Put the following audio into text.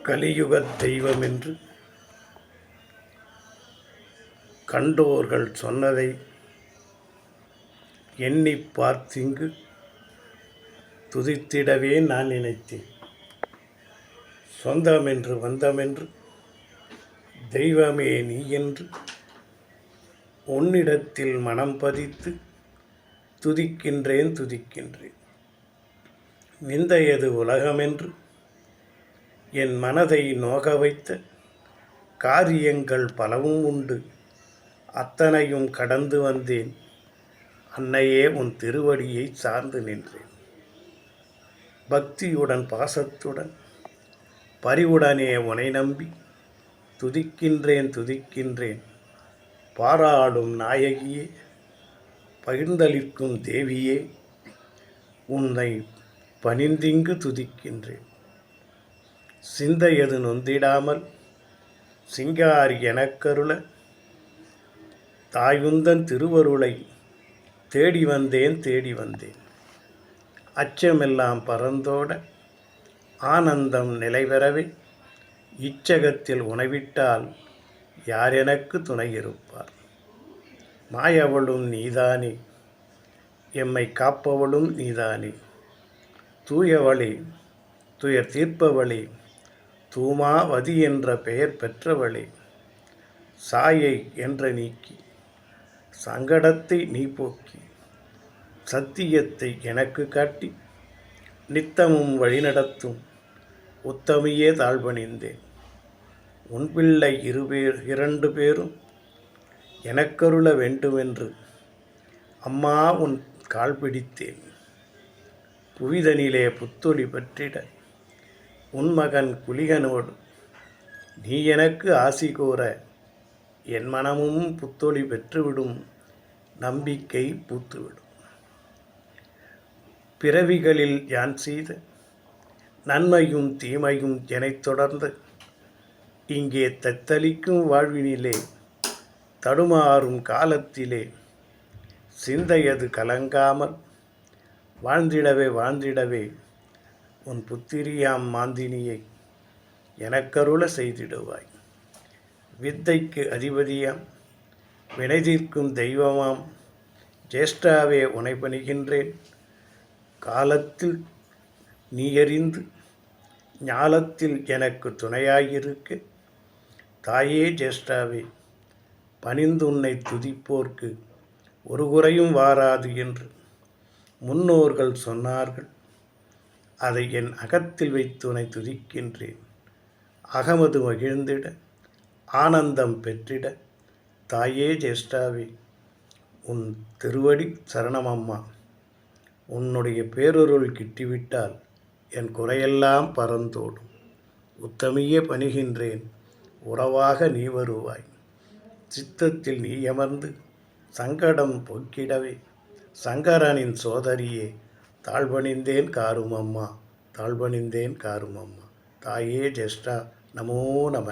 கலியுகத் தெய்வமென்று கண்டோர்கள் சொன்னதை எண்ணிப் பார்த்திங்கு துதித்திடவே நான் நினைத்தேன். சொந்தமென்று வந்தமென்று தெய்வமே நீ என்று உன்னிடத்தில் மனம் பதித்து துதிக்கின்றேன். விந்தையது உலகமென்று என் மனதை நோக வைத்த காரியங்கள் பலவும் உண்டு. அத்தனையும் கடந்து வந்தேன். அன்னையே உன் திருவடியை சார்ந்து நின்றேன். பக்தியுடன் பாசத்துடன் பரிவுடனே உனை நம்பி துதிக்கின்றேன். பாராடும் நாயகியே, பகிர்ந்தளிக்கும் தேவியே, உன்னை பணிந்திங்கு துதிக்கின்றேன். சிந்தையது நொந்திடாமல் சிங்காரி எனக்கருள தாயுந்தன் திருவருளை தேடி வந்தேன். அச்சமெல்லாம் பறந்தோட ஆனந்தம் நிலைபெறவே இச்சகத்தில் உணவிட்டால் யார் எனக்கு துணை இருப்பார்? மாயவளும் நீதானே, எம்மை காப்பவளும் நீதானே, தூயவளே, துயர் தீர்ப்பவளே, தூமாவதி என்ற பெயர் பெற்றவளே, சாயை என்ற நீக்கி சங்கடத்தை நீ போக்கி சத்தியத்தை எனக்கு காட்டி நித்தமும் வழிநடத்தும் உத்தமியே தாழ்பணிந்தேன். உன் பிள்ளை 2 பேரும் எனக்கருள வேண்டுமென்று அம்மா உன் கால் பிடித்தேன். புவிதனிலே புத்தொளி பற்றிட உன் மகன் குலிகனோடு நீ எனக்கு ஆசி கூற என் மனமும் புத்தொளி பெற்றுவிடும், நம்பிக்கை பூத்துவிடும். பிறவிகளில் யான் செய்த நன்மையும் தீமையும் எனைத் தொடர்ந்து இங்கே தத்தளிக்கும் வாழ்வினிலே தடுமாறும் காலத்திலே சிந்தையது கலங்காமல் வாழ்ந்திடவே உன் புத்திரியாம் மாந்தினியை எனக்கருள செய்திடுவாய். வித்தைக்கு அதிபதியாம் வினை தீர்க்கும் தெய்வமாம் ஜேஷ்டாவே உனை பணிகின்றேன். காலத்தில் நீ அறிந்து ஞாலத்தில் எனக்கு துணையாயிருக்க தாயே ஜேஷ்டாவே, பணிந்து உன்னை துதிப்போர்க்கு ஒரு குறையும் வாராது என்று முன்னோர்கள் சொன்னார்கள். அதை என் அகத்தில் வைத்து உனை துதிக்கின்றேன். அகமது மகிழ்ந்திட ஆனந்தம் பெற்றிட தாயே ஜேஷ்டாவே, உன் திருவடி சரணமம்மா. உன்னுடைய பேரொருள் கிட்டிவிட்டால் என் குறையெல்லாம் பறந்தோடும். உத்தமியே பணிகின்றேன், உறவாக நீ வருவாய். சித்தத்தில் நீ அமர்ந்து சங்கடம் போக்கிடவே சங்கரனின் சோதரியே, தாழ்பணிந்தேன் காருமம்மா. தாயே ஜேஷ்டா, நமோ நம.